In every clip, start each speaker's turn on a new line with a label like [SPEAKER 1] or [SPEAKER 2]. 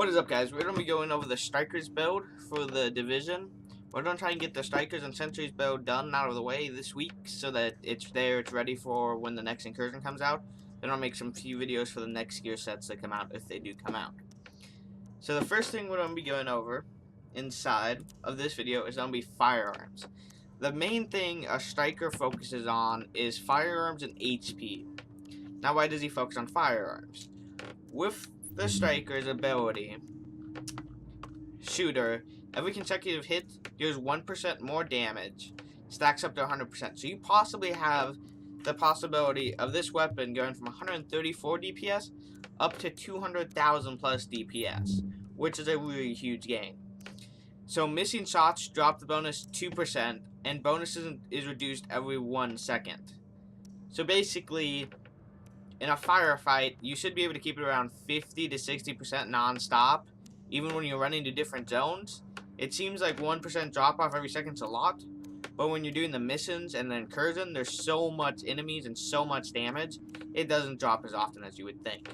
[SPEAKER 1] What is up, guys? We're going to be going over the Strikers build for the division. We're going to try and get the Strikers and Sentries build done out of the way this week so that it's ready for when the next incursion comes out. Then I'll make some few videos for the next gear sets that come out if they do come out. So the first thing we're going to be going over inside of this video is going to be firearms. The main thing a Striker focuses on is firearms and HP. Now, why does he focus on firearms? With the Striker's ability, Shooter, every consecutive hit deals 1% more damage, stacks up to 100%. So you possibly have the possibility of this weapon going from 134 DPS up to 200,000 plus DPS, which is a really huge gain. So missing shots drop the bonus 2%, and bonuses is reduced every 1 second. So basically, in a firefight, you should be able to keep it around 50 to 60% non-stop, even when you're running to different zones. It seems like 1% drop off every second is a lot, but when you're doing the missions and the incursion, there's so much enemies and so much damage, it doesn't drop as often as you would think.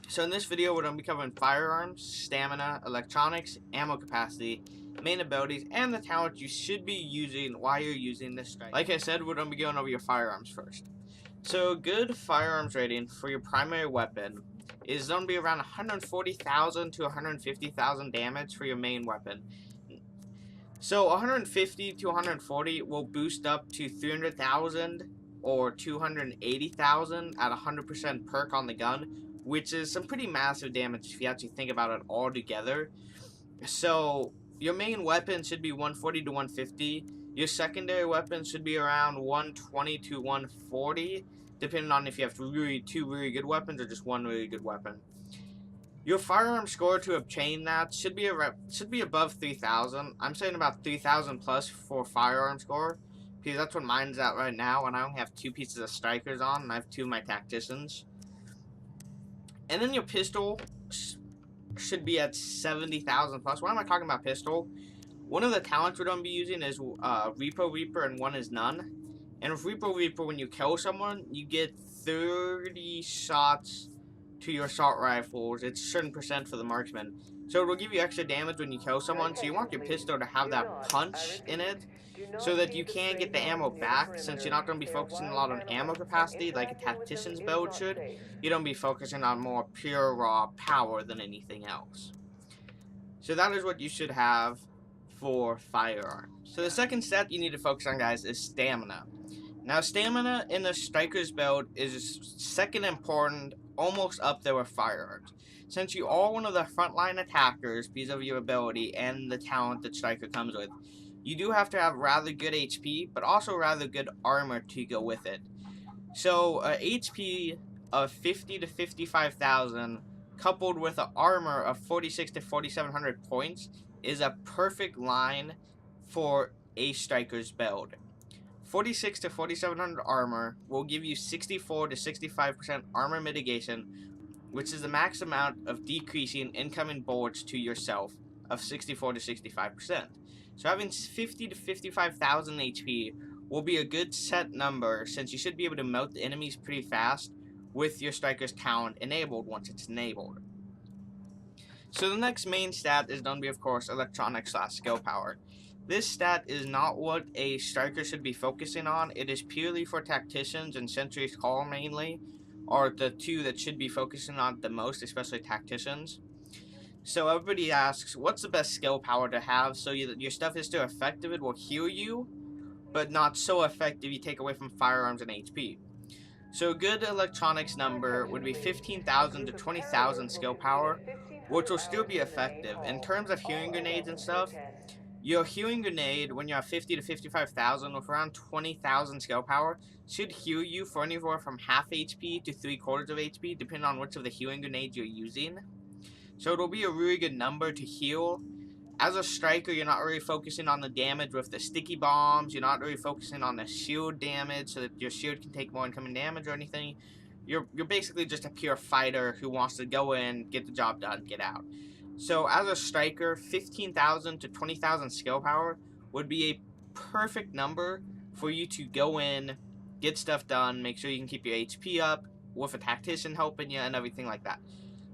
[SPEAKER 1] So in this video, we're going to be covering firearms, stamina, electronics, ammo capacity, main abilities, and the talents you should be using while you're using this strike. Like I said, we're going to be going over your firearms first. So a good firearms rating for your primary weapon is going to be around 140,000 to 150,000 damage for your main weapon. So 150 to 140 will boost up to 300,000 or 280,000 at 100% perk on the gun, which is some pretty massive damage if you actually think about it all together. So your main weapon should be 140 to 150. Your secondary weapon should be around 120 to 140, depending on if you have two really good weapons or just one really good weapon. Your firearm score to obtain that should be above 3,000. I'm saying about 3,000 plus for firearm score, because that's what mine's at right now, and I only have 2 pieces of Strikers on, and I have 2 of my Tacticians. And then your pistol should be at 70,000 plus. Why am I talking about pistol? One of the talents we're going to be using is Repo Reaper, and one is None. And with Repo Reaper, when you kill someone, you get 30 shots to your assault rifles. It's a certain percent for the marksman. So it will give you extra damage when you kill someone, so you want your pistol to have that punch in it, so that you can get the ammo back, since you're not going to be focusing a lot on ammo capacity like a Tactician's build should. You don't be focusing on more pure raw power than anything else. So that is what you should have for firearms. So the second stat you need to focus on, guys, is stamina. Now, stamina in the Strikers build is second important, almost up there with firearms. Since you are one of the frontline attackers because of your ability and the talent that Striker comes with, you do have to have rather good HP, but also rather good armor to go with it. So, HP of 50 to 55,000 coupled with an armor of 46 to 4,700 points is a perfect line for a Striker's build. 46 to 4,700 armor will give you 64 to 65% armor mitigation, which is the max amount of decreasing incoming bullets to yourself of 64 to 65%. So having 50 to 55,000 HP will be a good set number, since you should be able to melt the enemies pretty fast with your Striker's talent enabled once it's enabled. So the next main stat is going to be, of course, electronics / skill power. This stat is not what a Striker should be focusing on. It is purely for Tacticians, and Sentries Call mainly are the two that should be focusing on the most, especially Tacticians. So everybody asks, what's the best skill power to have so your stuff is still effective? It will heal you, but not so effective you take away from firearms and HP. So a good electronics number would be 15,000 to 20,000 skill power, which will still be effective. In terms of healing grenades and stuff, your healing grenade, when you have 50 to 55,000 with around 20,000 skill power, should heal you for anywhere from half HP to 3/4 of HP, depending on which of the healing grenades you're using. So it'll be a really good number to heal. As a Striker, you're not really focusing on the damage with the sticky bombs. You're not really focusing on the shield damage so that your shield can take more incoming damage or anything. You're basically just a pure fighter who wants to go in, get the job done, get out. So as a Striker, 15,000 to 20,000 skill power would be a perfect number for you to go in, get stuff done, make sure you can keep your HP up with a Tactician helping you and everything like that.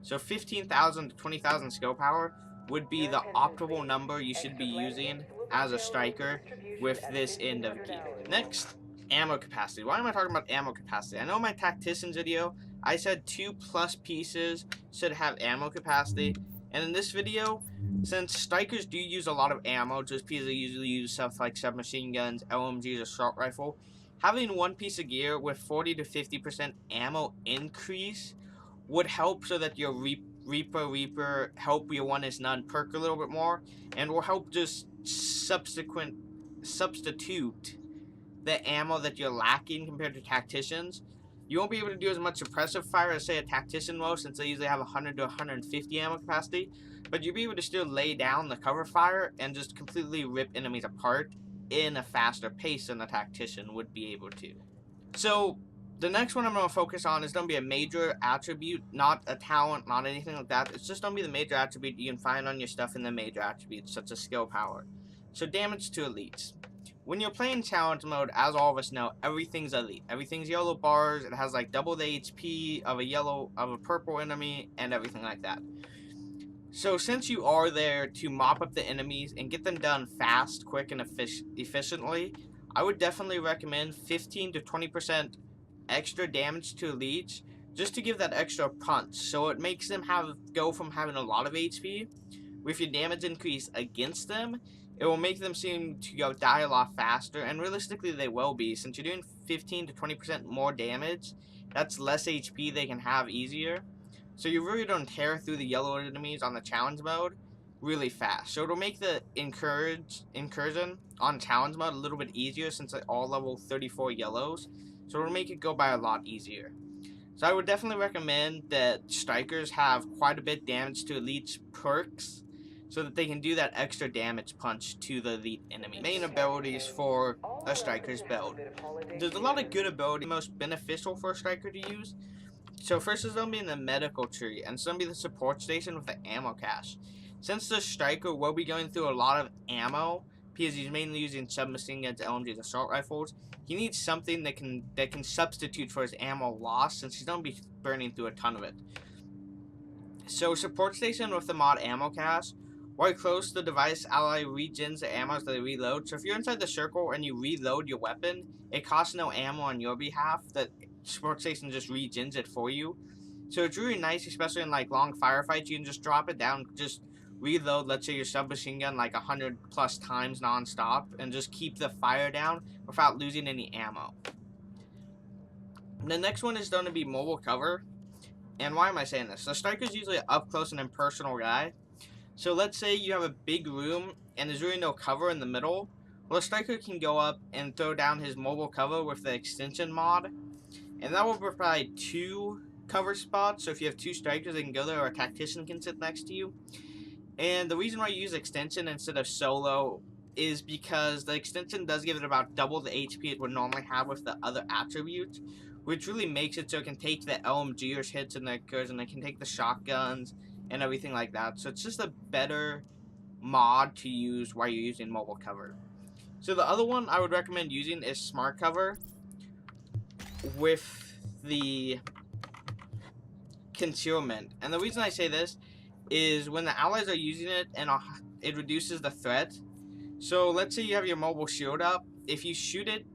[SPEAKER 1] So 15,000 to 20,000 skill power would be the optimal number you should be using as a striker with this end of gear. Next, ammo capacity. Why am I talking about ammo capacity? I know in my tacticians video, I said 2+ pieces should have ammo capacity. And in this video, since strikers do use a lot of ammo, just because they usually use stuff like submachine guns, LMGs, or assault rifle, having one piece of gear with 40 to 50% ammo increase would help so that your Reaper help your one is none perk a little bit more, and will help just substitute the ammo that you're lacking compared to tacticians. You won't be able to do as much suppressive fire as say a tactician will, since they usually have 100 to 150 ammo capacity, but you'll be able to still lay down the cover fire and just completely rip enemies apart in a faster pace than a tactician would be able to. So the next one I'm going to focus on is going to be a major attribute, not a talent, not anything like that. It's just going to be the major attribute you can find on your stuff in the major attributes, such as skill power. So damage to elites. When you're playing challenge mode, as all of us know, everything's elite. Everything's yellow bars. It has like double the HP of a purple enemy and everything like that. So since you are there to mop up the enemies and get them done fast, quick, and efficiently, I would definitely recommend 15 to 20% extra damage to elites, just to give that extra punch. So it makes them go from having a lot of HP, with your damage increase against them, it will make them seem to die a lot faster, and realistically they will be, since you're doing 15 to 20% more damage, that's less HP they can have easier. So you really don't tear through the yellow enemies on the challenge mode really fast. So it'll make the incursion on challenge mode a little bit easier, since they're all level 34 yellows. So it'll make it go by a lot easier. So I would definitely recommend that strikers have quite a bit damage to elites perks, so that they can do that extra damage punch to the elite enemy. Main abilities for a striker's build. There's a lot of good abilities most beneficial for a striker to use. So first is going to be in the medical tree, and it's going to be the support station with the ammo cache. Since the striker will be going through a lot of ammo, because he's mainly using submachine guns, LMGs, assault rifles, he needs something that can substitute for his ammo loss, since he's going to be burning through a ton of it. So support station with the mod ammo cache. While close, the device ally regens the ammo as they reload. So if you're inside the circle and you reload your weapon, it costs no ammo on your behalf. The support station just regens it for you. So it's really nice, especially in like long firefights. You can just drop it down, just reload, let's say your submachine gun like 100+ times non-stop, and just keep the fire down without losing any ammo. The next one is going to be mobile cover. And why am I saying this? The striker's usually an up close and impersonal guy. So let's say you have a big room and there's really no cover in the middle. Well, a striker can go up and throw down his mobile cover with the extension mod, and that will provide 2 cover spots. So if you have 2 strikers, they can go there, or a tactician can sit next to you. And the reason why you use extension instead of solo is because the extension does give it about double the HP it would normally have with the other attributes, which really makes it so it can take the LMGers hits and the occurs, and it can take the shotguns and everything like that. So it's just a better mod to use while you're using mobile cover. So the other one I would recommend using is smart cover with the concealment. And the reason I say this is when the allies are using it, and it reduces the threat. So let's say you have your mobile shield up. If you shoot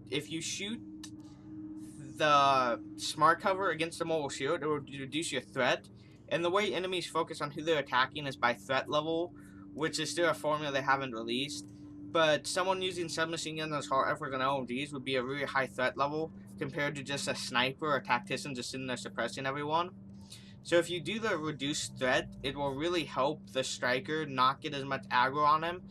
[SPEAKER 1] the smart cover against the mobile shield, it will reduce your threat. And the way enemies focus on who they're attacking is by threat level, which is still a formula they haven't released. But someone using submachine guns, assault rifles, and LMGs would be a really high threat level compared to just a sniper or a tactician just sitting there suppressing everyone. So if you do the reduced threat, it will really help the striker not get as much aggro on him,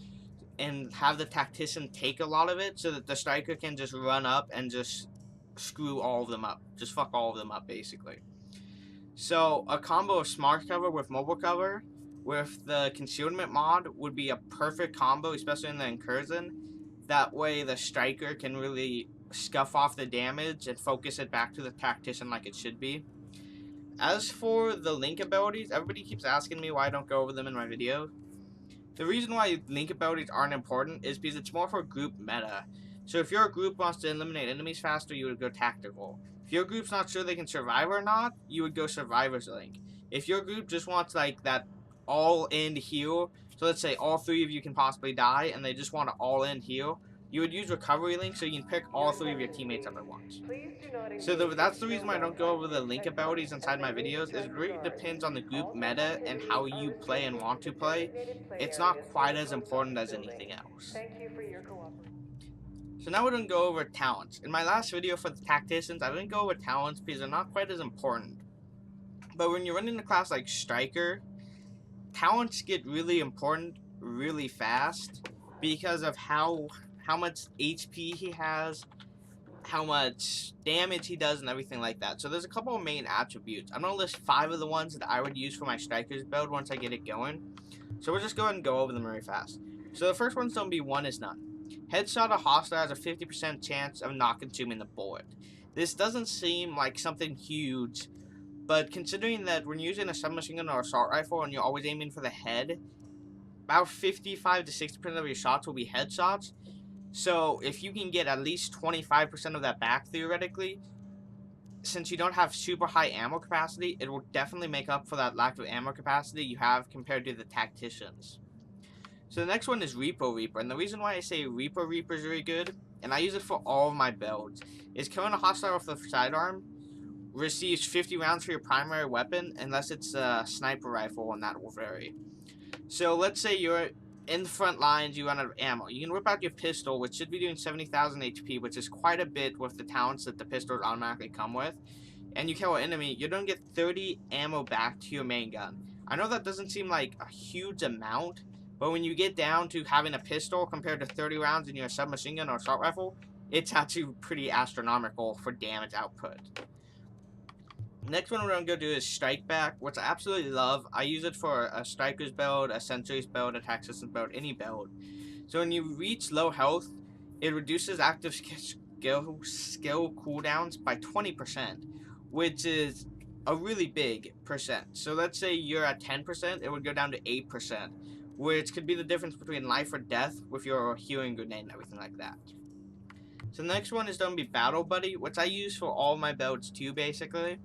[SPEAKER 1] and have the tactician take a lot of it, so that the striker can just run up and just screw all of them up. Just fuck all of them up, basically. So a combo of smart cover with mobile cover with the concealment mod would be a perfect combo, especially in the incursion. That way the striker can really scuff off the damage and focus it back to the tactician like it should be. As for the link abilities, everybody keeps asking me why I don't go over them in my videos. The reason why link abilities aren't important is because it's more for group meta. So if your group wants to eliminate enemies faster, you would go tactical. If your group's not sure they can survive or not, you would go survivor's link. If your group just wants like that all-in heal, so let's say all 3 of you can possibly die, and they just want to all-in heal, you would use recovery link so you can pick all 3 of your teammates up at once. So that's the reason why I don't go over the link abilities inside my videos. It really depends on the group meta and how you play and want to play. It's not quite as important as anything else. So now we're going to go over talents. In my last video for the tacticians, I didn't go over talents because they're not quite as important. But when you're running a class like Striker, talents get really important really fast because of how much HP he has, how much damage he does, and everything like that. So there's a couple of main attributes. I'm going to list 5 of the ones that I would use for my Strikers build once I get it going. So we'll just go ahead and go over them very fast. So the first one's going to be 1 is none. Headshot a hostile has a 50% chance of not consuming the bullet. This doesn't seem like something huge, but considering that when you're using a submachine gun or assault rifle and you're always aiming for the head, about 55 to 60% of your shots will be headshots. So if you can get at least 25% of that back theoretically, since you don't have super high ammo capacity, it will definitely make up for that lack of ammo capacity you have compared to the tacticians. So the next one is Reaper Reaper, and the reason why I say Reaper Reaper is really good, and I use it for all of my builds, is killing a hostile with the sidearm receives 50 rounds for your primary weapon, unless it's a sniper rifle, and that will vary. So let's say you're in the front lines, you run out of ammo. You can whip out your pistol, which should be doing 70,000 HP, which is quite a bit with the talents that the pistols automatically come with. And you kill an enemy, you're going to get 30 ammo back to your main gun. I know that doesn't seem like a huge amount, but when you get down to having a pistol compared to 30 rounds in your submachine gun or assault rifle, it's actually pretty astronomical for damage output. Next one we're going to go do is Strike Back, which I absolutely love. I use it for a Striker's build, a Sentry's build, a Tactician's build, any build. So when you reach low health, it reduces active skill cooldowns by 20%, which is a really big percent. So let's say you're at 10%, it would go down to 8%, which could be the difference between life or death with your healing grenade and everything like that. So the next one is going to be Battle Buddy, which I use for all my builds too, basically.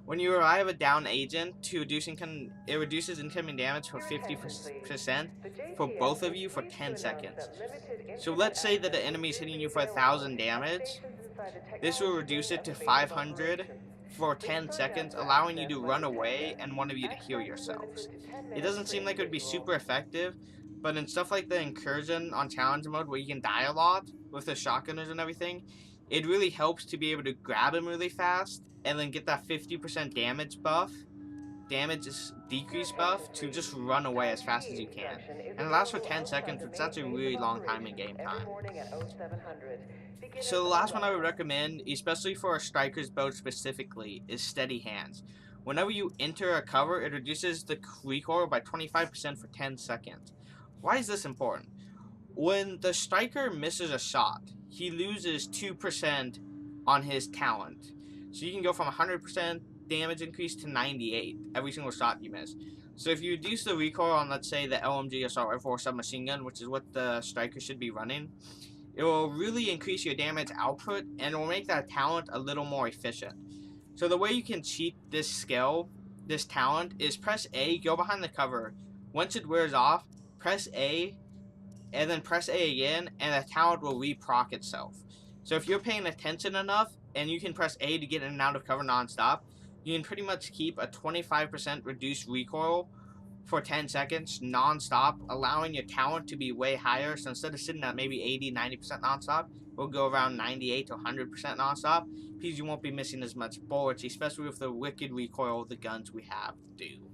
[SPEAKER 1] When you revive a down agent, it reduces incoming damage for 50% for both of you for 10 seconds. So let's say that the enemy is hitting you for 1,000 damage. This will reduce it to 500 for 10 seconds, allowing you to run away and one of you to heal yourselves. It doesn't seem like it would be super effective, but in stuff like the incursion on challenge mode where you can die a lot with the shotgunners and everything, it really helps to be able to grab him really fast and then get that 50% damage decrease buff to just run away as fast as you can. And it lasts for 10 seconds, which is actually a really long time in game time. So the last one I would recommend, especially for a Striker's build specifically, is Steady Hands. Whenever you enter a cover, it reduces the recoil by 25% for 10 seconds. Why is this important? When the Striker misses a shot, he loses 2% on his talent. So you can go from 100% damage increase to 98 every single shot you miss. So if you reduce the recoil on, let's say, the LMG assault rifle or submachine gun, which is what the Striker should be running, it will really increase your damage output and it will make that talent a little more efficient. So the way you can cheat this skill, this talent, is press A, go behind the cover. Once it wears off, press A, and then press A again, and the talent will re-proc itself. So if you're paying attention enough, and you can press A to get in and out of cover non-stop, you can pretty much keep a 25% reduced recoil for 10 seconds non-stop, allowing your talent to be way higher. So instead of sitting at maybe 80-90% non-stop, we'll go around 98 to 100% non-stop, because you won't be missing as much bullets, especially with the wicked recoil the guns we have do.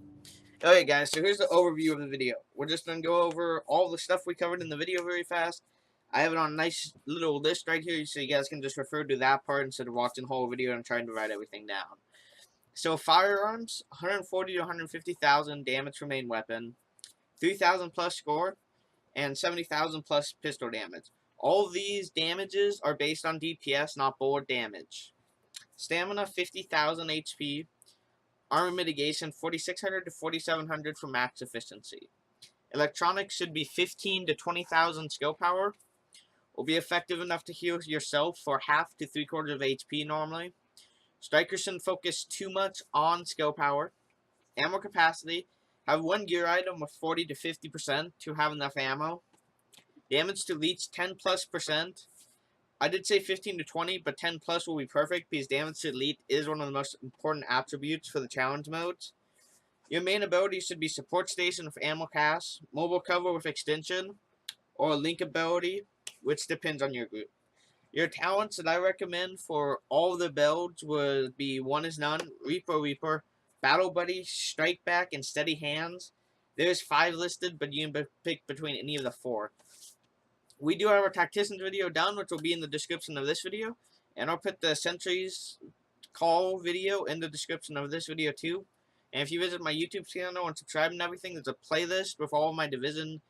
[SPEAKER 1] Okay guys, so here's the overview of the video. We're just going to go over all the stuff we covered in the video very fast. I have it on a nice little list right here, so you guys can just refer to that part instead of watching the whole video and trying to write everything down. So firearms, 140 to 150,000 damage for main weapon, 3,000 plus score, and 70,000 plus pistol damage. All of these damages are based on DPS, not bullet damage. Stamina, 50,000 HP. Armor mitigation, 4,600 to 4,700 for max efficiency. Electronics should be 15 to 20,000 skill power. Will be effective enough to heal yourself for half to 3/4 of HP normally. Strikers shouldn't focus too much on skill power. ammo capacity, have one gear item with 40 to 50% to have enough ammo. Damage to leech 10+%. I did say 15 to 20, but 10 plus will be perfect because damage to elite is one of the most important attributes for the challenge modes. Your main ability should be support station with ammo cast, mobile cover with extension, or link ability, which depends on your group. Your talents that I recommend for all the builds would be One is None, Reaper, Battle Buddy, Strike Back, and Steady Hands. There's 5 listed, but you can pick between any of the 4. We do have our Tacticians video down, which will be in the description of this video. And I'll put the Sentries Call video in the description of this video too. And if you visit my YouTube channel and subscribe and everything, there's a playlist with all of my Division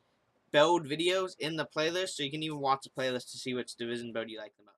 [SPEAKER 1] build videos in the playlist. So you can even watch the playlist to see which Division build you like the most.